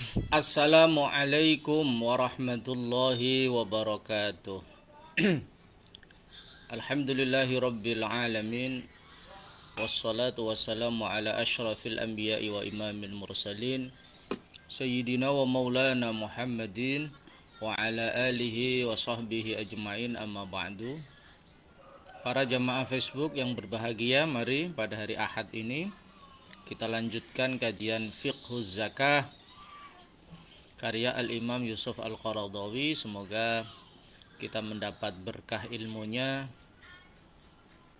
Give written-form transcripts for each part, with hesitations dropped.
Assalamualaikum warahmatullahi wabarakatuh. Alhamdulillahi rabbil alamin. Wassalatu wassalamu ala ashrafil anbiya'i wa imamil mursalin Sayyidina wa maulana Muhammadin wa ala alihi wa sahbihi ajma'in, amma ba'du. Para jamaah Facebook yang berbahagia, mari pada hari Ahad ini kita lanjutkan kajian Fiqhuz Zakah karya Al-Imam Yusuf Al-Qaradawi. Semoga kita mendapat berkah ilmunya.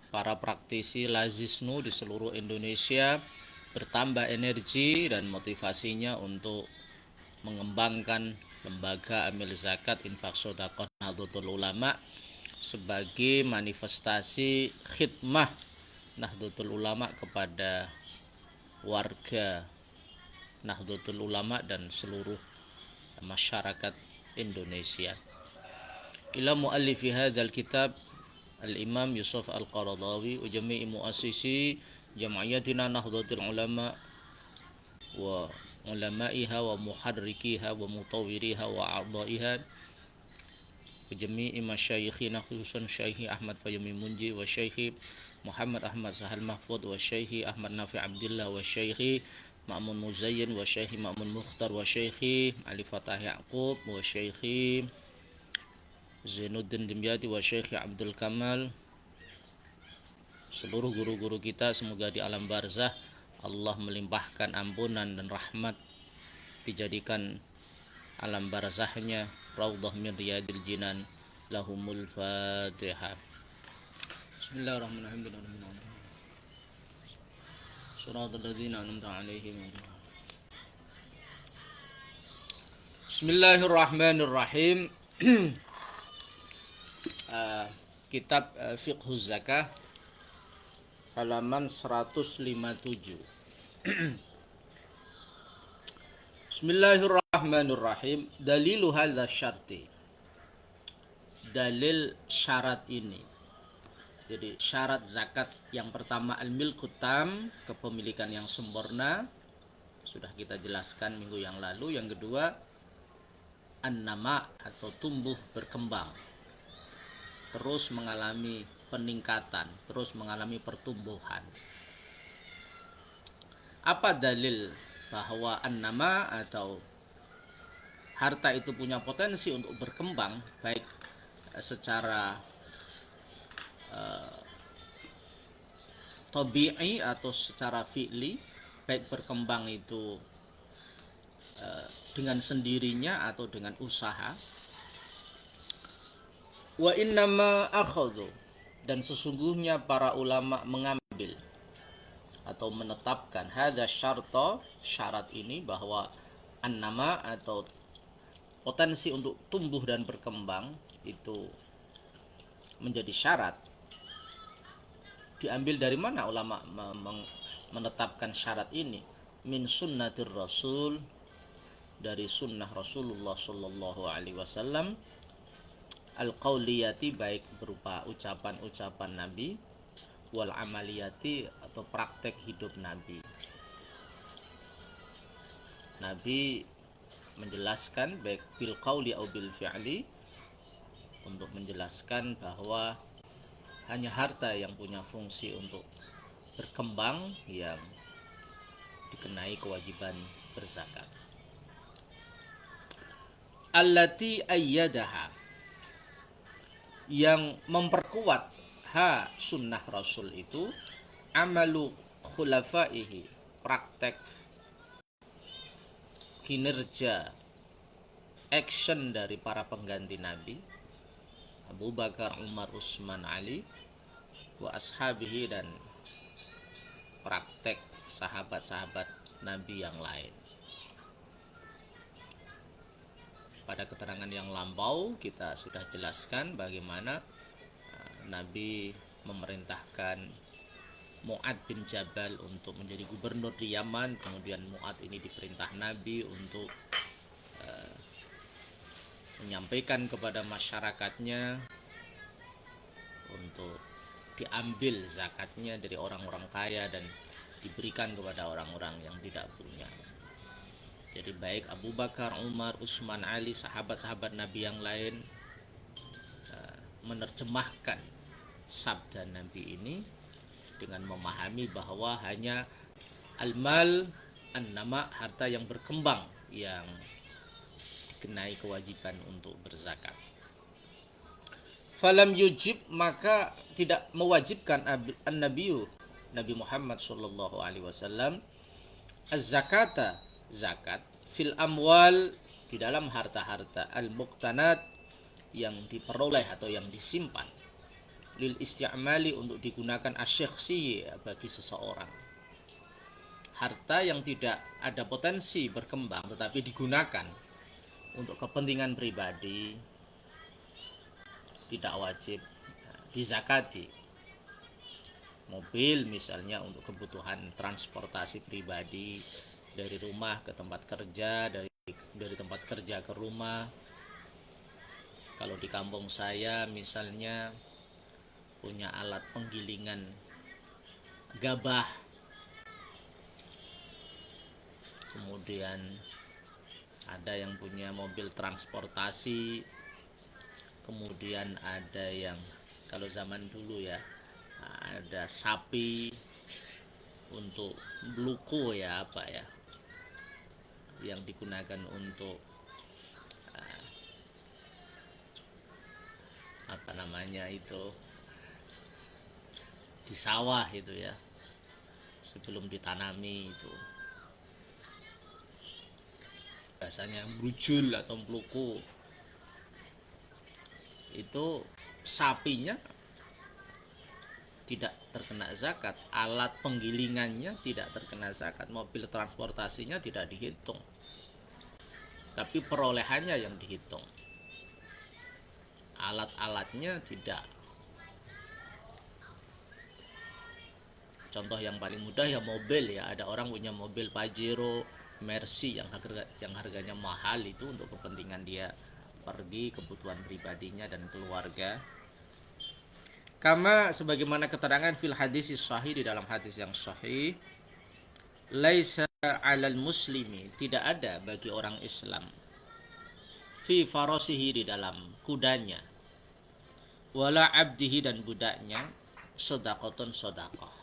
Para praktisi Lazisnu di seluruh Indonesia bertambah energi dan motivasinya untuk mengembangkan lembaga amil zakat infak sedekah Nahdlatul Ulama sebagai manifestasi khidmah Nahdlatul Ulama kepada warga Nahdlatul Ulama dan seluruh masyarakat Indonesia. Ila muallifi hadzal kitab Al-Imam Yusuf Al-Qaradawi wa jami'i muassisi jam'iyatina Nahdlatul Ulama wa ulama'iha wa muharrikiha wa mutawwiriha wa a'dha'iha wa jami'i masyayikhina khususan Syekh Ahmad Fayumi Munji wa Syekh Muhammad Ahmad Sahal Mahfud wa Syekh Ahmad Nafi Abdillah wa Syekh Ma'mun Muzayyin wa Syekh Ma'mun Mukhtar wa Syekh Ali Fatah Yaqub wa Syekh Zainuddin Dimyati wa Syekh Abdul Kamal, seluruh guru-guru kita, semoga di alam barzah Allah melimpahkan ampunan dan rahmat, dijadikan alam barzahnya raudhah min riyadil jinan. Lahumul Fatihah. Bismillahirrahmanirrahim. Shiratal ladzina an'amta 'alaihim. Bismillahirrahmanirrahim. Kitab Fiqhuz Zakah halaman 157. Bismillahirrahmanirrahim. Dalilu hadza syarti. Dalil syarat ini. Jadi syarat zakat yang pertama al-milku tam, kepemilikan yang sempurna, sudah kita jelaskan minggu yang lalu. Yang kedua an-nama atau tumbuh berkembang, terus mengalami peningkatan, terus mengalami pertumbuhan. Apa dalil bahwa an-nama atau harta itu punya potensi untuk berkembang, baik secara tabi'i atau secara fi'li, baik berkembang itu dengan sendirinya atau dengan usaha. Wa innama akhadhu, dan sesungguhnya para ulama mengambil atau menetapkan hadza syarta, syarat ini, bahwa an-nama atau potensi untuk tumbuh dan berkembang itu menjadi syarat. Diambil dari mana ulama menetapkan syarat ini? Min sunnatir rasul, dari sunnah Rasulullah sallallahu alaihi wasallam, al-qauliyati, baik berupa ucapan-ucapan Nabi, wal amaliyati atau praktek hidup Nabi. Nabi menjelaskan baik bil qauli atau bil fi'li, untuk menjelaskan bahwa hanya harta yang punya fungsi untuk berkembang yang dikenai kewajiban berzakat. Allati ayyadaha, yang memperkuat sunnah Rasul itu, amalu khulafaihi, praktek kinerja action dari para pengganti Nabi, Abu Bakar, Umar, Utsman, Ali, wa ashabihi, dan praktek sahabat-sahabat Nabi yang lain. Pada keterangan yang lampau kita sudah jelaskan bagaimana Nabi memerintahkan Mu'ad bin Jabal untuk menjadi gubernur di Yaman. Kemudian Mu'ad ini diperintah Nabi untuk menyampaikan kepada masyarakatnya untuk diambil zakatnya dari orang-orang kaya dan diberikan kepada orang-orang yang tidak punya. Jadi baik Abu Bakar, Umar, Utsman, Ali, sahabat-sahabat Nabi yang lain menerjemahkan sabda Nabi ini dengan memahami bahwa hanya al-mal an-nama, harta yang berkembang, yang dikenai kewajiban untuk berzakat. Falam yujib, maka tidak mewajibkan an-nabiyyu Nabi Muhammad sallallahu alaihi wasallam az-zakata, zakat, fil amwal, di dalam harta-harta, al-muqtanat, yang diperoleh atau yang disimpan, lil isti'mali, untuk digunakan asyakhsi, bagi seseorang. Harta yang tidak ada potensi berkembang tetapi digunakan untuk kepentingan pribadi tidak wajib dizakati. Mobil misalnya untuk kebutuhan transportasi pribadi dari rumah ke tempat kerja, dari tempat kerja ke rumah. Kalau di kampung saya misalnya punya alat penggilingan gabah, kemudian ada yang punya mobil transportasi, kemudian ada yang kalau zaman dulu ya ada sapi untuk bluko ya, apa ya, yang digunakan untuk apa namanya itu, di sawah itu ya, sebelum ditanami itu biasanya brujul atau bluko. Itu sapinya tidak terkena zakat, alat penggilingannya tidak terkena zakat, mobil transportasinya tidak dihitung, tapi perolehannya yang dihitung, alat-alatnya tidak. Contoh yang paling mudah ya mobil ya, ada orang punya mobil Pajero, Mercy yang harganya mahal, itu untuk kepentingan dia pergi, kebutuhan pribadinya dan keluarga. Kama, sebagaimana keterangan fil hadis sahih, di dalam hadis yang sahih, laisa 'alal muslimi, tidak ada bagi orang Islam, fi farasihi, di dalam kudanya, wala abdihi, dan budaknya, sedaqatun, sedekah.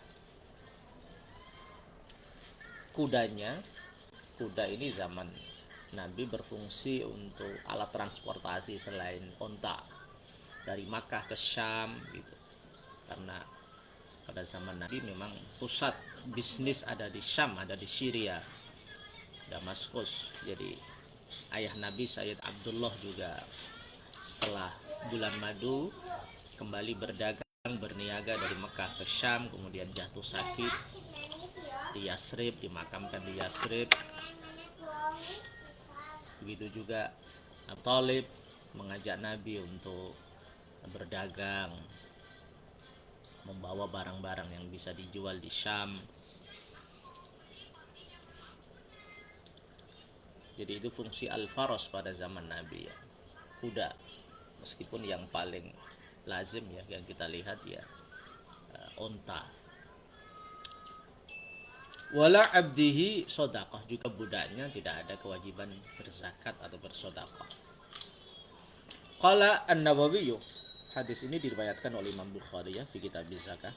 Kudanya, kuda ini zaman Nabi berfungsi untuk alat transportasi selain onta dari Makkah ke Syam gitu. Karena pada zaman Nabi memang pusat bisnis ada di Syam, ada di Syria, Damaskus. Jadi ayah Nabi Sayyid Abdullah juga setelah bulan madu kembali berdagang, berniaga dari Mekah ke Syam, kemudian jatuh sakit di Yasrib, dimakamkan di Yasrib. Begitu juga Abu Thalib mengajak Nabi untuk berdagang, membawa barang-barang yang bisa dijual di Syam. Jadi itu fungsi al-faros pada zaman Nabi ya, kuda. Meskipun yang paling lazim ya yang kita lihat ya onta. Wala abdihi sodaqah, juga budaknya tidak ada kewajiban berzakat atau bersedekah. Qala An-Nawawi, hadis ini diriwayatkan oleh Imam Bukhari ya, di kitab zakah.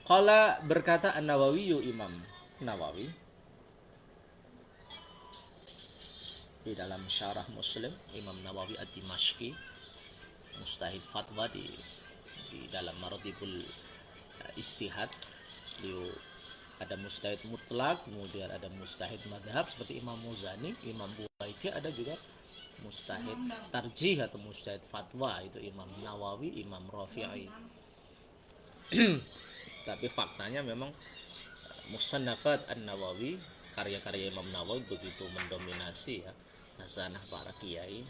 Qala, berkata An-Nawawi, Imam Nawawi di dalam syarah Muslim, Imam Nawawi Ad-Dimashqi, mustahid fatwa di dalam Maratibul Istihad. Beliau ada mustahid mutlak, kemudian ada mustahid madhab seperti Imam Muzani, Imam Buwaiti, ada juga mustahid tarjih atau mustahid fatwa, itu Imam Nawawi, Imam Rafi'i. Tapi faktanya memang Musannafat An-Nawawi, karya-karya Imam Nawawi begitu mendominasi ya, hasanah para kiai,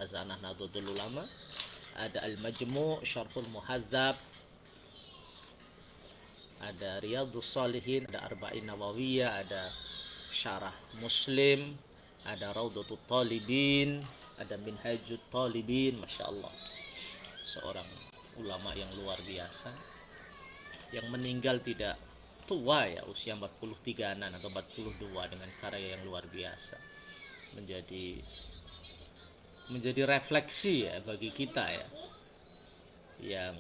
hasanah Nahdlatul Ulama. Ada Al-Majmu', Syarhul Muhadzab, ada Riyadhus Shalihin, ada Arba'in Nawawiyah, ada Syarah Muslim, ada Raudhatut Talibin, ada Minhajut Talibin. Masya Allah, seorang ulama yang luar biasa, yang meninggal tidak tua ya, usia 43-an atau 42, dengan karya yang luar biasa. menjadi refleksi ya bagi kita ya, yang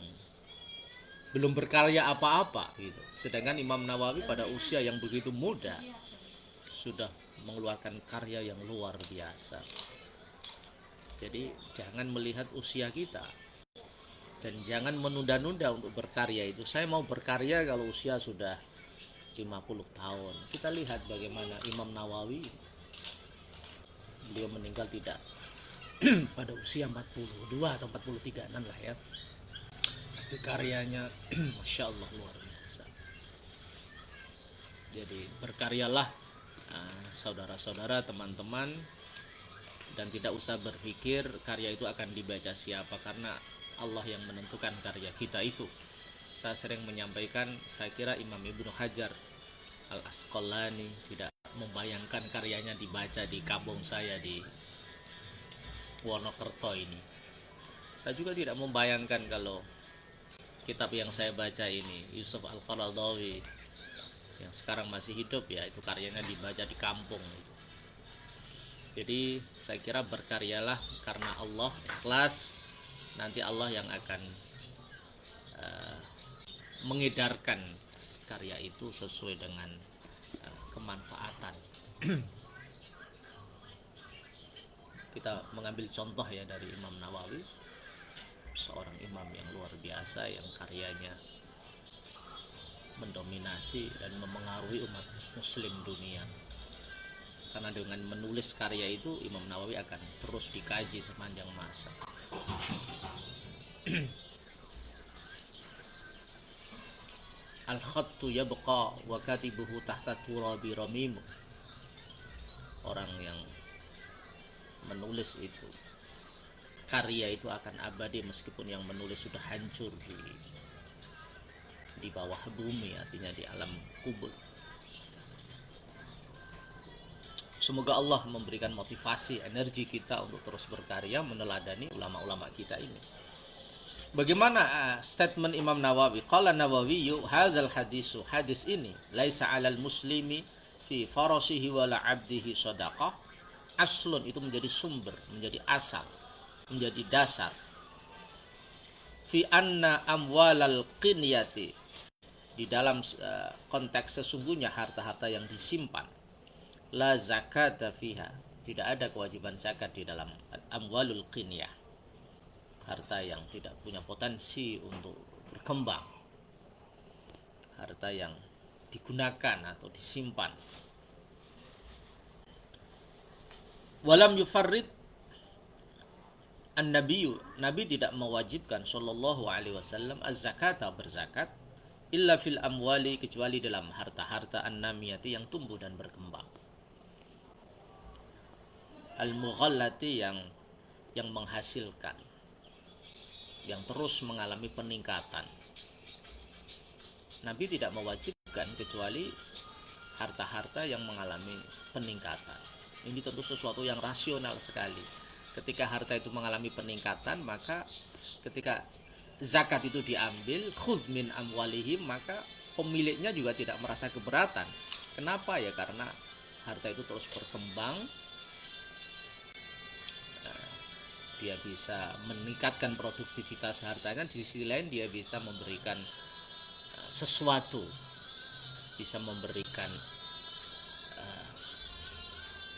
belum berkarya apa-apa gitu. Sedangkan Imam Nawawi pada usia yang begitu muda sudah mengeluarkan karya yang luar biasa. Jadi jangan melihat usia kita dan jangan menunda-nunda untuk berkarya itu. Saya mau berkarya kalau usia sudah 50 tahun. Kita lihat bagaimana Imam Nawawi, beliau meninggal tidak pada usia 42 atau 43an lah ya. Tapi karyanya Masya Allah luar biasa. Jadi berkaryalah saudara-saudara, teman-teman, dan tidak usah berpikir karya itu akan dibaca siapa, karena Allah yang menentukan karya kita itu. Saya sering menyampaikan, saya kira Imam Ibnu Hajar Al-Asqalani tidak membayangkan karyanya dibaca di kampung saya di Wonokerto ini. Saya juga tidak membayangkan kalau kitab yang saya baca ini, Yusuf Al-Qaradawi, yang sekarang masih hidup ya, itu karyanya dibaca di kampung gitu. Jadi saya kira berkaryalah karena Allah, ikhlas, nanti Allah yang akan mengedarkan karya itu sesuai dengan kemanfaatan. Kita mengambil contoh ya dari Imam Nawawi, seorang imam yang luar biasa yang karyanya mendominasi dan memengaruhi umat muslim dunia. Karena dengan menulis karya itu Imam Nawawi akan terus dikaji sepanjang masa. Al-khattu yabqa wa katibuhu tahta turabi ramimu. Orang yang menulis itu, karya itu akan abadi meskipun yang menulis sudah hancur di bawah bumi, artinya di alam kubur. Semoga Allah memberikan motivasi, energi kita untuk terus berkarya meneladani ulama-ulama kita ini. Bagaimana statement Imam Nawawi? Qala Nawawi, hadzal hadisu, hadis ini laisa 'alal muslimi fi farasihi wala 'abdihi shadaqah. Aslun, itu menjadi sumber, menjadi asal, menjadi dasar. Fi anna amwalal qinyati, di dalam konteks sesungguhnya harta-harta yang disimpan, la zakata fiha, tidak ada kewajiban zakat di dalam amwalul qinyah, harta yang tidak punya potensi untuk berkembang, harta yang digunakan atau disimpan. Walam yufarrid an-nabiyyu, Nabi tidak mewajibkan sallallahu alaihi wasallam az-zakata, berzakat, illa fil amwali, kecuali dalam harta-harta an-namiyati, yang tumbuh dan berkembang, al-mughallati, yang menghasilkan, yang terus mengalami peningkatan. Nabi tidak mewajibkan kecuali harta-harta yang mengalami peningkatan. Ini tentu sesuatu yang rasional sekali. Ketika harta itu mengalami peningkatan, maka ketika zakat itu diambil, khudz min amwalihim, maka pemiliknya juga tidak merasa keberatan. Kenapa ya? Karena harta itu terus berkembang, dia bisa meningkatkan produktivitas hartanya, di sisi lain dia bisa memberikan sesuatu, bisa memberikan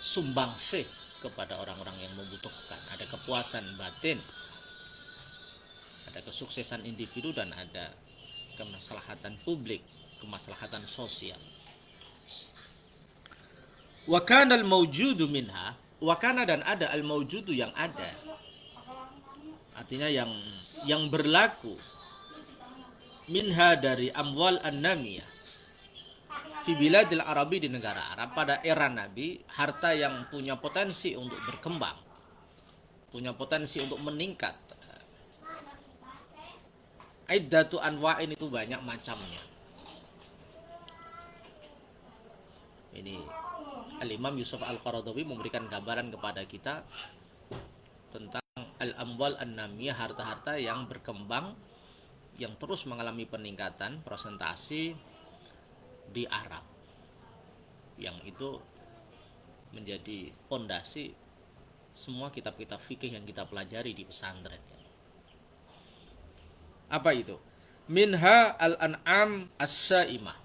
sumbangsih kepada orang-orang yang membutuhkan. Ada kepuasan batin, ada kesuksesan individu, dan ada kemaslahatan publik, kemaslahatan sosial. Wa kana al-mawjudu minha, wa kana, dan ada al-mawjudu, yang ada, artinya yang berlaku, minha, dari amwal an-namiyah, fi biladil arabi, di negara Arab pada era Nabi, harta yang punya potensi untuk berkembang, punya potensi untuk meningkat. Iddatu anwa'in, itu banyak macamnya. Ini Al-Imam Yusuf Al-Qaradawi memberikan gambaran kepada kita tentang al-amwal an-namiyah, harta-harta yang berkembang, yang terus mengalami peningkatan presentasi di Arab, yang itu menjadi pondasi semua kitab-kitab fikih yang kita pelajari di pesantren. Apa itu? Minha al-an'am as-saimah.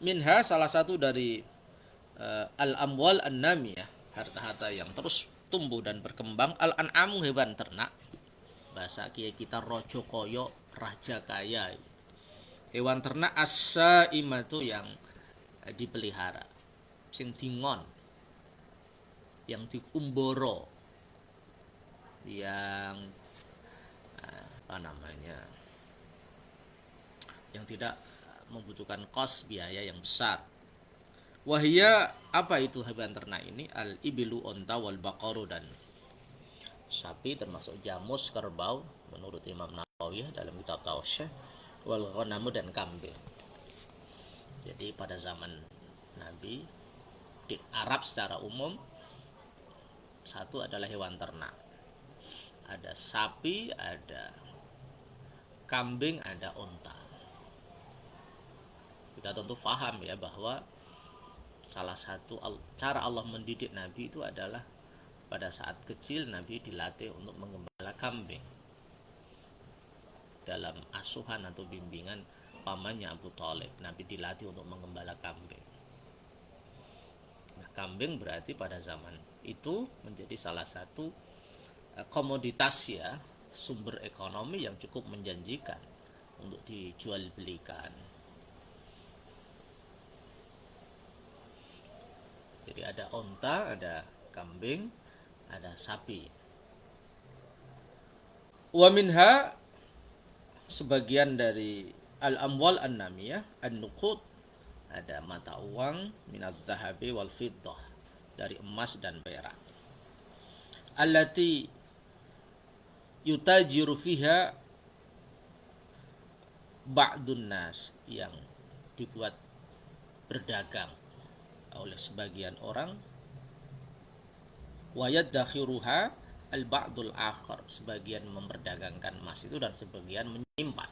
Minha salah satu dari al-amwal an-namiyah, harta-harta yang terus tumbuh dan berkembang. Al-an'am hewan ternak. Bahasa kiai kita rojo koyo, raja kaya. Hewan ternak as-saimah itu yang dipelihara. Sing dingon, yang diumboro, yang apa namanya, yang tidak membutuhkan kos biaya yang besar. Wahia, apa itu hewan ternak ini? Al ibilu, onta, wal baqaru, dan sapi, termasuk jamus, kerbau menurut Imam Nawawi dalam kitab Tausyah, wal ghanamu, dan kambing. Jadi pada zaman Nabi di Arab secara umum, satu adalah hewan ternak. Ada sapi, ada kambing, ada onta. Kita tentu paham ya bahwa salah satu cara Allah mendidik Nabi itu adalah pada saat kecil Nabi dilatih untuk menggembala kambing dalam asuhan atau bimbingan pamannya Abu Thalib. Nabi dilatih untuk menggembala kambing. Nah, kambing berarti pada zaman itu menjadi salah satu komoditas ya, sumber ekonomi yang cukup menjanjikan untuk dijual belikan. Jadi ada onta, ada kambing, ada sapi. Wa minha, sebagian dari al-amwal an-namiyah, an-nuqud, ada mata uang, minaz zahabi wal fiddah, dari emas dan perak. Allati yutajiru fiha ba'dun nas, yang dibuat berdagang oleh sebagian orang. Wa yadakhiruha al-ba'dul akhar, sebagian memperdagangkan emas itu dan sebagian menyimpan.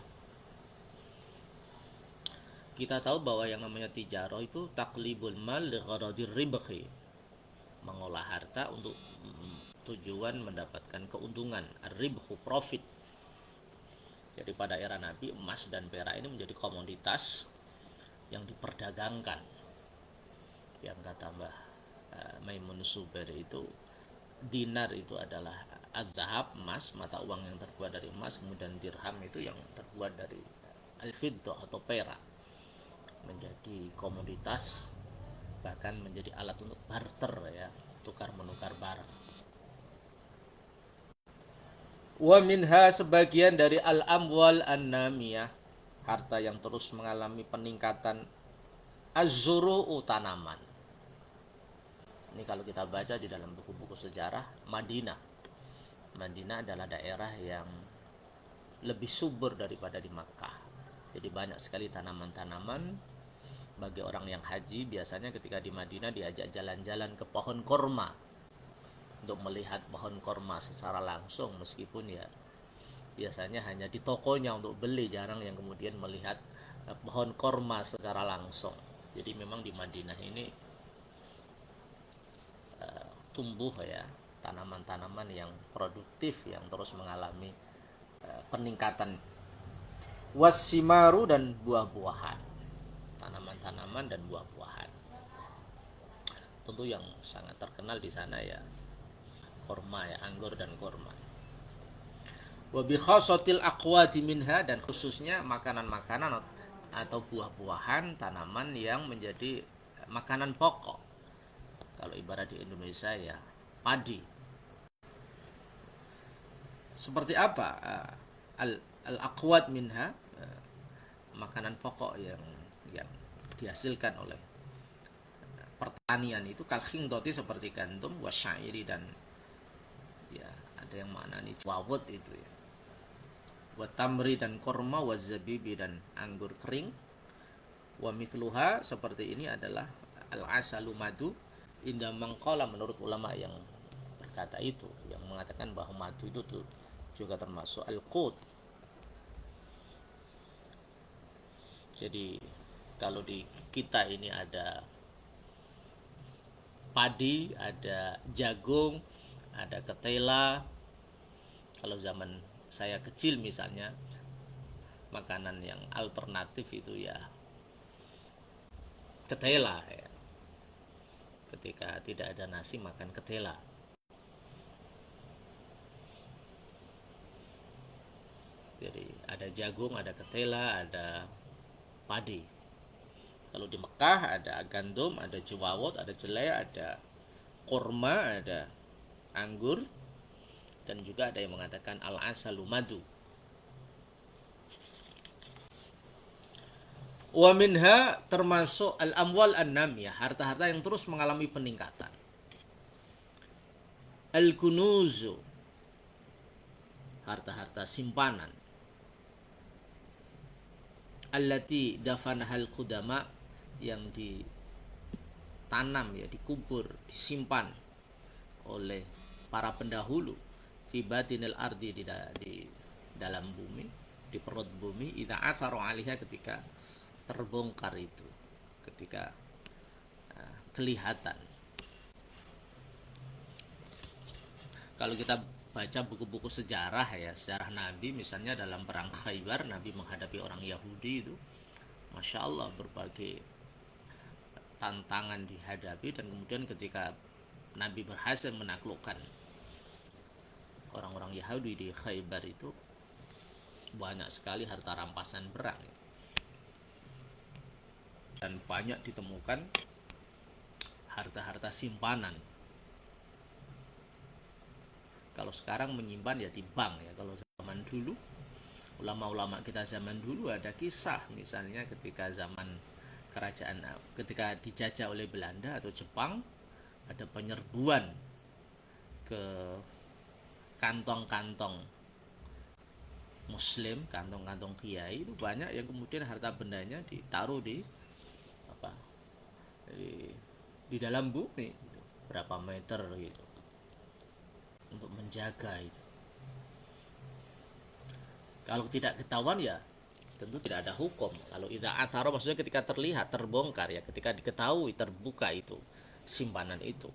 Kita tahu bahwa yang namanya tijarah itu taklibul mal li gharadir ribhi, mengolah harta untuk tujuan mendapatkan keuntungan, ar-ribhu, profit. Jadi pada era Nabi, emas dan perak ini menjadi komoditas yang diperdagangkan. Yang kata Mbah Maimun Suberi itu, dinar itu adalah az-zahab, emas, mata uang yang terbuat dari emas, kemudian dirham itu yang terbuat dari al-fiddah atau perak, menjadi komoditas, bahkan menjadi alat untuk barter ya, tukar menukar barang. Wa minha, sebagian dari al-amwal an-namiyah, harta yang terus mengalami peningkatan, az-zuru'u, tanaman. Ini kalau kita baca di dalam buku-buku sejarah, Madinah adalah daerah yang lebih subur daripada di Makkah. Jadi banyak sekali tanaman-tanaman. Bagi orang yang haji, biasanya ketika di Madinah diajak jalan-jalan ke pohon korma untuk melihat pohon korma secara langsung, meskipun ya biasanya hanya di tokonya untuk beli, jarang yang kemudian melihat pohon korma secara langsung. Jadi memang di Madinah ini tumbuh ya tanaman-tanaman yang produktif, yang terus mengalami peningkatan. Wasimaru, dan buah-buahan, tanaman-tanaman dan buah-buahan. Tentu yang sangat terkenal di sana ya korma ya, anggur dan korma. Wa bi khasatil aqwati minha, dan khususnya makanan-makanan atau buah-buahan, tanaman yang menjadi makanan pokok. Kalau ibarat di Indonesia ya padi. Seperti apa al-aqwat minha, makanan pokok yang dihasilkan oleh pertanian itu, kalking doti, seperti gandum, wasyairi, dan ya ada yang maknanya wawut itu ya, watamri, dan korma, wazabibi, dan anggur kering. Wa mithluha, seperti ini adalah al-asalu, madu. Indah mengkola, menurut ulama yang berkata itu, yang mengatakan bahwa madu itu tuh juga termasuk al-qut. Jadi kalau di kita ini ada padi, ada jagung, ada ketela. Kalau zaman saya kecil misalnya, makanan yang alternatif itu ya ketela ya. Ketika tidak ada nasi makan ketela. Jadi ada jagung, ada ketela, ada padi. Kalau di Mekah ada gandum, ada jewawot, ada jelai, ada korma, ada anggur, dan juga ada yang mengatakan al-asalu madu. Wa minha termasuk al-amwal an-namiyah, harta-harta yang terus mengalami peningkatan. Al-kunuzu, harta-harta simpanan. Allati dafanahal qudama, yang ditanam ya, dikubur, disimpan oleh para pendahulu fi batinil ardi, di dalam bumi, di perut bumi, idza atharu 'alaiha, ketika terbongkar itu, ketika kelihatan. Kalau kita baca buku-buku sejarah ya, sejarah Nabi misalnya dalam perang Khaybar, Nabi menghadapi orang Yahudi itu, Masya Allah, berbagai tantangan dihadapi, dan kemudian ketika Nabi berhasil menaklukkan orang-orang Yahudi di Khaybar itu, banyak sekali harta rampasan perang, dan banyak ditemukan harta-harta simpanan. Kalau sekarang menyimpan ya di bank ya. Kalau zaman dulu, ulama-ulama kita zaman dulu ada kisah, misalnya ketika zaman kerajaan, ketika dijajah oleh Belanda atau Jepang, ada penyerbuan ke kantong-kantong muslim, kantong-kantong kiai, itu banyak yang kemudian harta bendanya ditaruh di apa, di dalam bumi gitu, berapa meter gitu, untuk menjaga itu. Kalau tidak ketahuan ya tentu tidak ada hukum. Kalau idza athara maksudnya ketika terlihat, terbongkar ya, ketika diketahui, terbuka itu simpanan itu.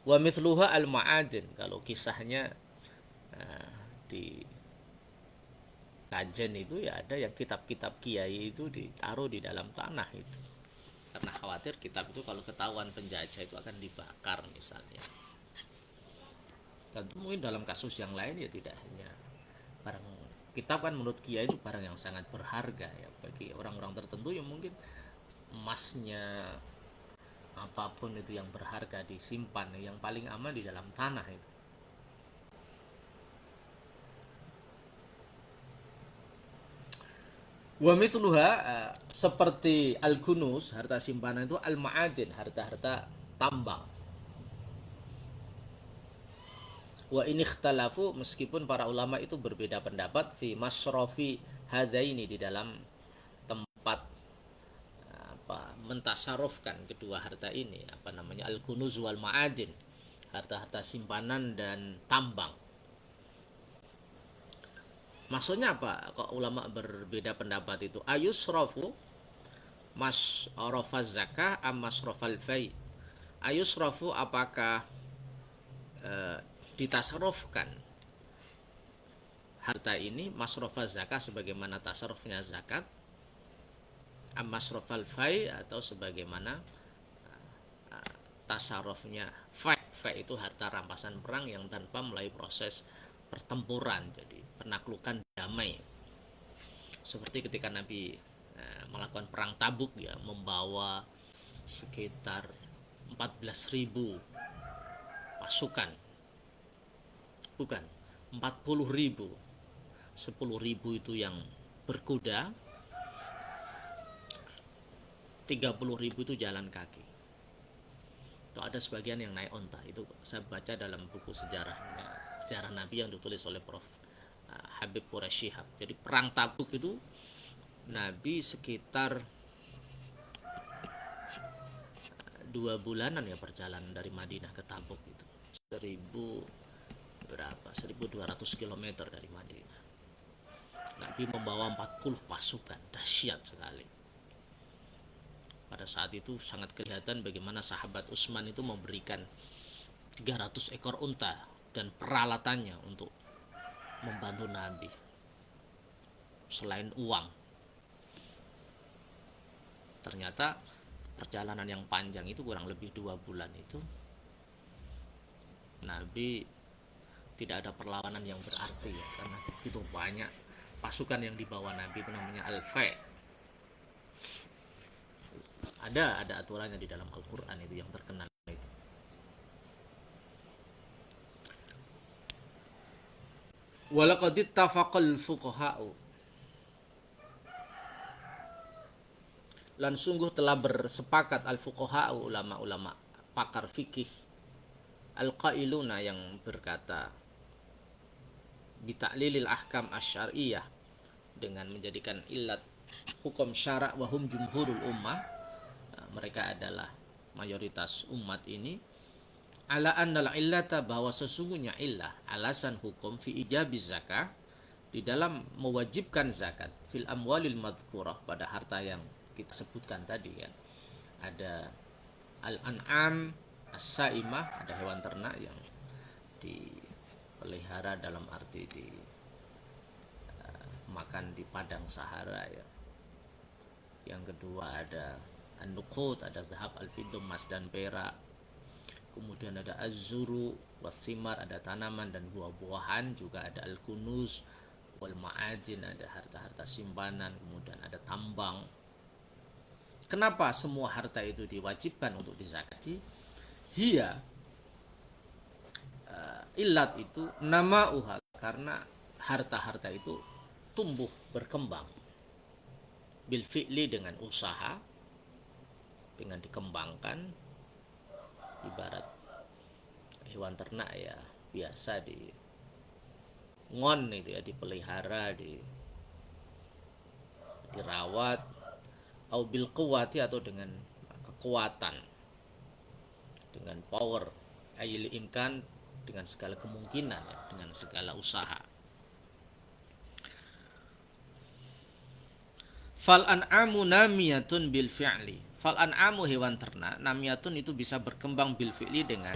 Wa mithluha al ma'adin, kalau kisahnya di Kajen itu ya ada yang kitab-kitab kiai itu ditaruh di dalam tanah itu, karena khawatir kitab itu kalau ketahuan penjajah itu akan dibakar misalnya. Dan mungkin dalam kasus yang lain ya tidak hanya barang kitab, kan menurut kiai itu barang yang sangat berharga ya, bagi orang-orang tertentu yang mungkin emasnya, apapun itu yang berharga disimpan, yang paling aman di dalam tanah itu. Wa mithluha, seperti al-kunuz, harta simpanan itu, al-ma'adin, harta-harta tambang. Wa ini ikhtalafu, meskipun para ulama itu berbeda pendapat, fi masrofi hadaini, di dalam tempat mentasarufkan kedua harta ini, apa namanya, al-kunuz wal ma'adin, harta-harta simpanan dan tambang. Maksudnya apa? Kok ulama berbeda pendapat itu? Ayusrofu masrofaz zakah am masrofal fai. Ayusrofu, apakah ditasarufkan harta ini masrofaz zakah sebagaimana tasarufnya zakat, am masrofal fai, atau sebagaimana tasarufnya fai. Fai itu harta rampasan perang yang tanpa melalui proses pertempuran, jadi penaklukan damai. Seperti ketika Nabi melakukan perang Tabuk, ya, membawa sekitar 14.000 pasukan, bukan 40.000, 10.000 itu yang berkuda, 30.000 itu jalan kaki. Itu ada sebagian yang naik onta. Itu saya baca dalam buku sejarah Nabi yang ditulis oleh Prof. Habib Quraisy Shihab. Jadi perang Tabuk itu Nabi sekitar 2 bulanan ya perjalanan dari Madinah ke Tabuk itu. 1200 km dari Madinah. Nabi membawa 40 pasukan, dahsyat sekali. Pada saat itu sangat kelihatan bagaimana sahabat Utsman itu memberikan 300 ekor unta dan peralatannya untuk membantu Nabi selain uang. Ternyata perjalanan yang panjang itu kurang lebih 2 bulan itu Nabi tidak ada perlawanan yang berarti ya, karena begitu banyak pasukan yang dibawa Nabi, itu namanya al-fa'. Ada aturannya di dalam Al-Qur'an itu yang terkenal itu. Walaqad ittafaqal fuqaha'u, lan sungguh telah bersepakat al-fuqaha'u, ulama-ulama pakar fikih, al-qailuna yang berkata bita'lilil ahkam asyariyah, dengan menjadikan illat hukum syarak, wahum jumhurul ummah, mereka adalah mayoritas umat ini, ala annal illata, bahwa sesungguhnya illah, alasan hukum, fi ijabiz zakah, di dalam mewajibkan zakat, fil amwalil madhkurah, pada harta yang kita sebutkan tadi ya. Ada al-an'am as-saimah, ada hewan ternak yang dipelihara dalam arti di makan di padang Sahara ya. Yang kedua ada an-nuqud, ada zahab, al-fiddah, emas dan perak. Kemudian ada az-zuru wathimar, ada tanaman dan buah-buahan. Juga ada al-kunuz wal ma'ajin, ada harta-harta simpanan. Kemudian ada tambang. Kenapa semua harta itu diwajibkan untuk dizakati? Hiya, illat itu nama uha, karena harta-harta itu tumbuh berkembang bil fi'li, dengan usaha, dengan dikembangkan. Ibarat hewan ternak ya, biasa di ngon itu ya, dipelihara, dirawat, au bil quwati, atau dengan kekuatan, dengan power, ayil imkan, dengan segala kemungkinan ya, dengan segala usaha. Fal an'amu namiyatun bil fi'li. Fal an'amu, hewan ternak, namiyatun itu bisa berkembang bil fi'li, dengan